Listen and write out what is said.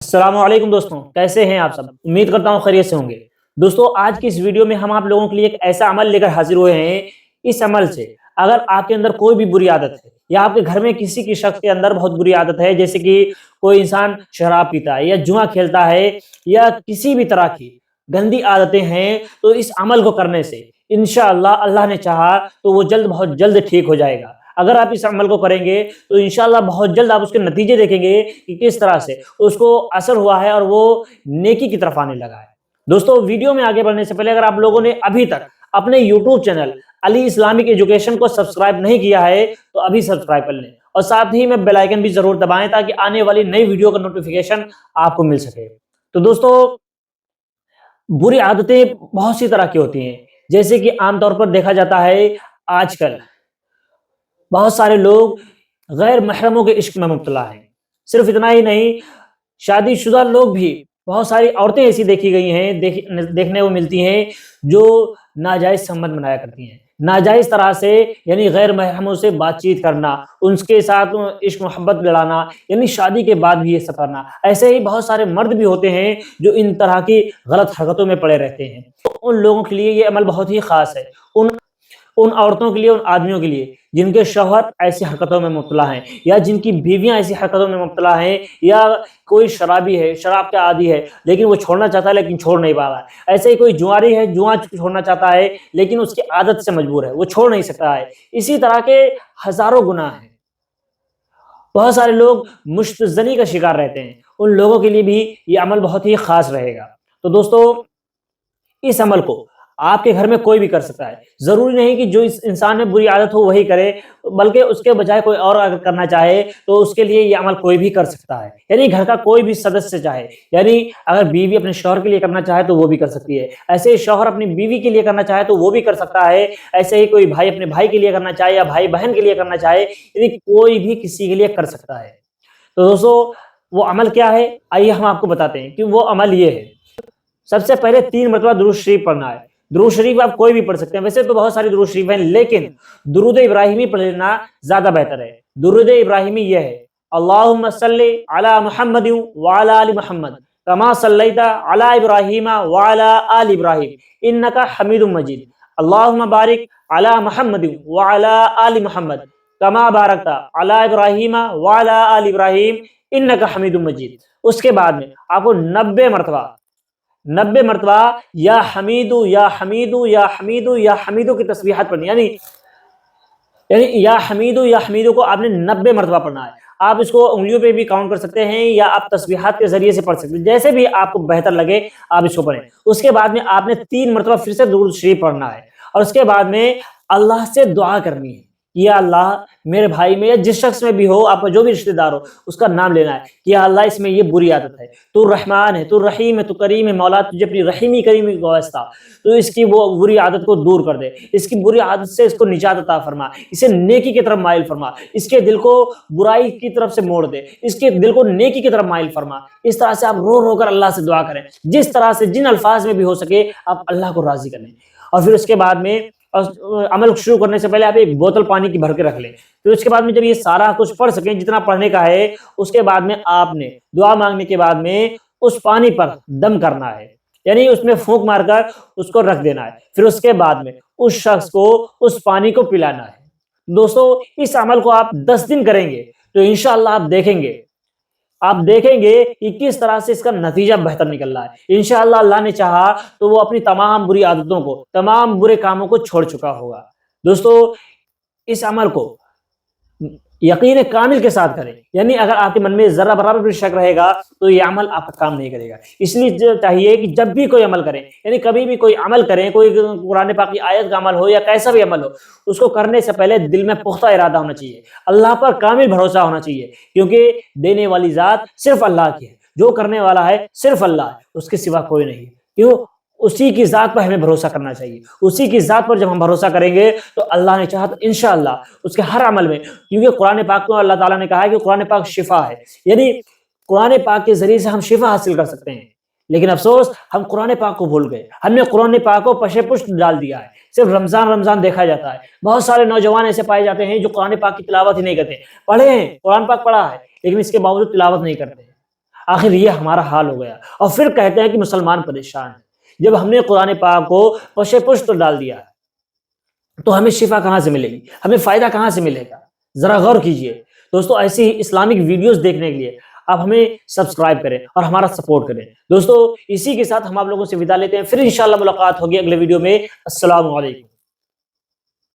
السلام علیکم دوستوں، کیسے ہیں آپ سب؟ امید کرتا ہوں خیریت سے ہوں گے۔ دوستوں، آج کی اس ویڈیو میں ہم آپ لوگوں کے لیے ایک ایسا عمل لے کر حاضر ہوئے ہیں۔ اس عمل سے اگر آپ کے اندر کوئی بھی بری عادت ہے یا آپ کے گھر میں کسی کی شخص کے اندر بہت بری عادت ہے، جیسے کہ کوئی انسان شراب پیتا ہے یا جوا کھیلتا ہے یا کسی بھی طرح کی گندی عادتیں ہیں، تو اس عمل کو کرنے سے انشاءاللہ اللہ نے چاہا تو وہ بہت جلد ٹھیک ہو جائے گا۔ اگر آپ اس عمل کو کریں گے تو انشاءاللہ بہت جلد آپ اس کے نتیجے دیکھیں گے کہ کس طرح سے اس کو اثر ہوا ہے اور وہ نیکی کی طرف آنے لگا ہے۔ دوستو، ویڈیو میں آگے بڑھنے سے پہلے اگر آپ لوگوں نے ابھی تک اپنے یوٹیوب چینل علی اسلامک ایجوکیشن کو سبسکرائب نہیں کیا ہے تو ابھی سبسکرائب کر لیں، اور ساتھ ہی میں بیل آئیکن بھی ضرور دبائیں تاکہ آنے والی نئی ویڈیو کا نوٹیفیکیشن آپ کو مل سکے۔ تو دوستو، بری عادتیں بہت سی طرح کی ہوتی ہیں، جیسے کہ عام طور پر دیکھا جاتا ہے آج کل بہت سارے لوگ غیر محرموں کے عشق میں مبتلا ہیں۔ صرف اتنا ہی نہیں، شادی شدہ لوگ بھی بہت ساری عورتیں ایسی دیکھی گئی ہیں، دیکھنے کو ملتی ہیں جو ناجائز سمبند بنایا کرتی ہیں، ناجائز طرح سے، یعنی غیر محرموں سے بات چیت کرنا، ان کے ساتھ عشق محبت لڑانا، یعنی شادی کے بعد بھی یہ سب کرنا۔ ایسے ہی بہت سارے مرد بھی ہوتے ہیں جو ان طرح کی غلط حرکتوں میں پڑے رہتے ہیں۔ ان لوگوں کے لیے یہ عمل بہت ہی خاص ہے، ان عورتوں کے لیے، ان آدمیوں کے لیے جن کے شوہر ایسی حرکتوں میں مبتلا ہیں، یا جن کی بیویاں ایسی حرکتوں میں مبتلا ہیں، یا کوئی شرابی ہے، شراب کا عادی ہے لیکن وہ چھوڑنا چاہتا ہے لیکن چھوڑ نہیں پا رہا ہے۔ ایسے ہی کوئی جواری ہے، جواں چھوڑنا چاہتا ہے لیکن اس کی عادت سے مجبور ہے، وہ چھوڑ نہیں سکتا ہے۔ اسی طرح کے ہزاروں گناہ ہیں۔ بہت سارے لوگ مشتزنی کا شکار رہتے ہیں، ان لوگوں کے لیے بھی یہ عمل بہت ہی خاص رہے گا۔ تو دوستو، اس عمل کو آپ کے گھر میں کوئی بھی کر سکتا ہے۔ ضروری نہیں کہ جو اس انسان میں بری عادت ہو وہی کرے، بلکہ اس کے بجائے کوئی اور اگر کرنا چاہے تو اس کے لیے یہ عمل کوئی بھی کر سکتا ہے، یعنی گھر کا کوئی بھی سدسیہ چاہے، یعنی اگر بیوی اپنے شوہر کے لیے کرنا چاہے تو وہ بھی کر سکتی ہے، ایسے ہی شوہر اپنی بیوی کے لیے کرنا چاہے تو وہ بھی کر سکتا ہے، ایسے ہی کوئی بھائی اپنے بھائی کے لیے کرنا چاہے یا بھائی بہن کے لیے کرنا چاہے، یعنی کوئی بھی کسی کے لیے کر سکتا ہے۔ تو دوستو، وہ عمل کیا ہے؟ آئیے ہم آپ کو بتاتے ہیں کہ وہ عمل یہ ہے۔ سب سے پہلے 3 مرتبہ درود شریف پڑھنا ہے۔ درود شریف آپ کوئی بھی پڑھ سکتے ہیں، ویسے تو بہت ساری درود شریف ہیں لیکن درود ابراہیمی پڑھ لینا زیادہ بہتر ہے۔ درود ابراہیمی یہ ہے: اللہم صلی علی محمد وعلی آل محمد کما صلیت علی ابراہیم وعلی آل ابراہیم انک حمید مجید، اللہم بارک علی محمد وعلی آل محمد کما بارکت علی ابراہیم وعلی آل ابراہیم انک حمید مجید۔ اس کے بعد میں آپ کو 90 مرتبہ یا حمیدو یا حمیدو یا حمیدو یا حمیدو کی تسبیحات پڑھنی، یعنی یا حمیدو یا حمیدو کو آپ نے 90 مرتبہ پڑھنا ہے۔ آپ اس کو انگلیوں پہ بھی کاؤنٹ کر سکتے ہیں یا آپ تسبیحات کے ذریعے سے پڑھ سکتے ہیں، جیسے بھی آپ کو بہتر لگے آپ اس کو پڑھیں۔ اس کے بعد میں آپ نے 3 مرتبہ پھر سے درود شریف پڑھنا ہے، اور اس کے بعد میں اللہ سے دعا کرنی ہے، یا اللہ میرے بھائی میں یا جس شخص میں بھی ہو، آپ کا جو بھی رشتہ دار ہو، اس کا نام لینا ہے کہ یا اللہ اس میں یہ بری عادت ہے، تو رحمان ہے، تو رحیم ہے، تو کریم ہے، مولا تجھے اپنی رحیمی کریمی کو واسطہ تو اس کی وہ بری عادت کو دور کر دے، اس کی بری عادت سے اس کو نجات عطا فرما، اسے نیکی کی طرف مائل فرما، اس کے دل کو برائی کی طرف سے موڑ دے، اس کے دل کو نیکی کی طرف مائل فرما۔ اس طرح سے آپ رو رو کر اللہ سے دعا کریں، جس طرح سے جن الفاظ میں بھی ہو سکے آپ اللہ کو راضی کریں۔ اور پھر اس کے بعد میں عمل شروع کرنے سے پہلے آپ ایک بوتل پانی کی بھر کے رکھ لیں۔ پھر اس کے بعد میں جب یہ سارا کچھ پڑھ سکیں جتنا پڑھنے کا ہے، اس کے بعد میں آپ نے دعا مانگنے کے بعد میں اس پانی پر دم کرنا ہے، یعنی اس میں پھونک مار کر اس کو رکھ دینا ہے۔ پھر اس کے بعد میں اس شخص کو اس پانی کو پلانا ہے۔ دوستو، اس عمل کو آپ 10 دن کریں گے تو انشاءاللہ آپ دیکھیں گے کہ کس طرح سے اس کا نتیجہ بہتر نکل رہا ہے۔ انشاءاللہ اللہ نے چاہا تو وہ اپنی تمام بری عادتوں کو، تمام برے کاموں کو چھوڑ چکا ہوگا۔ دوستو، اس عمل کو یقین کامل کے ساتھ کریں، یعنی اگر آپ کے من میں ذرہ برابر بھی شک رہے گا تو یہ عمل آپ کا کام نہیں کرے گا۔ اس لیے چاہیے کہ جب بھی کوئی عمل کریں، یعنی کبھی بھی کوئی عمل کریں، کوئی قرآن پاک کی آیت کا عمل ہو یا کیسا بھی عمل ہو، اس کو کرنے سے پہلے دل میں پختہ ارادہ ہونا چاہیے، اللہ پر کامل بھروسہ ہونا چاہیے، کیونکہ دینے والی ذات صرف اللہ کی ہے، جو کرنے والا ہے صرف اللہ ہے، اس کے سوا کوئی نہیں۔ کیوں؟ اسی کی ذات پر ہمیں بھروسہ کرنا چاہیے۔ اسی کی ذات پر جب ہم بھروسہ کریں گے تو اللہ نے چاہا تو انشاءاللہ اس کے ہر عمل میں، کیونکہ قرآن پاک کو اللہ تعالیٰ نے کہا ہے کہ قرآن پاک شفا ہے، یعنی قرآن پاک کے ذریعے سے ہم شفا حاصل کر سکتے ہیں۔ لیکن افسوس ہم قرآن پاک کو بھول گئے، ہم نے قرآن پاک کو پشے پشت ڈال دیا ہے، صرف رمضان دیکھا جاتا ہے۔ بہت سارے نوجوان ایسے پائے جاتے ہیں جو قرآن پاک کی تلاوت ہی نہیں کرتے، پڑھے ہیں، قرآن پاک پڑھا ہے لیکن اس کے باوجود تلاوت نہیں کرتے۔ آخر یہ ہمارا حال ہو گیا، اور پھر کہتے ہیں کہ مسلمان پریشان ہیں۔ جب ہم نے قرآن پاک کو پش پشت ڈال دیا تو ہمیں شفا کہاں سے ملے گی، ہمیں فائدہ کہاں سے ملے گا؟ ذرا غور کیجئے دوستو۔ ایسی ہی اسلامک ویڈیوز دیکھنے کے لیے آپ ہمیں سبسکرائب کریں اور ہمارا سپورٹ کریں دوستو۔ اسی کے ساتھ ہم آپ لوگوں سے وداع لیتے ہیں، پھر انشاءاللہ ملاقات ہوگی اگلے ویڈیو میں۔ السلام علیکم۔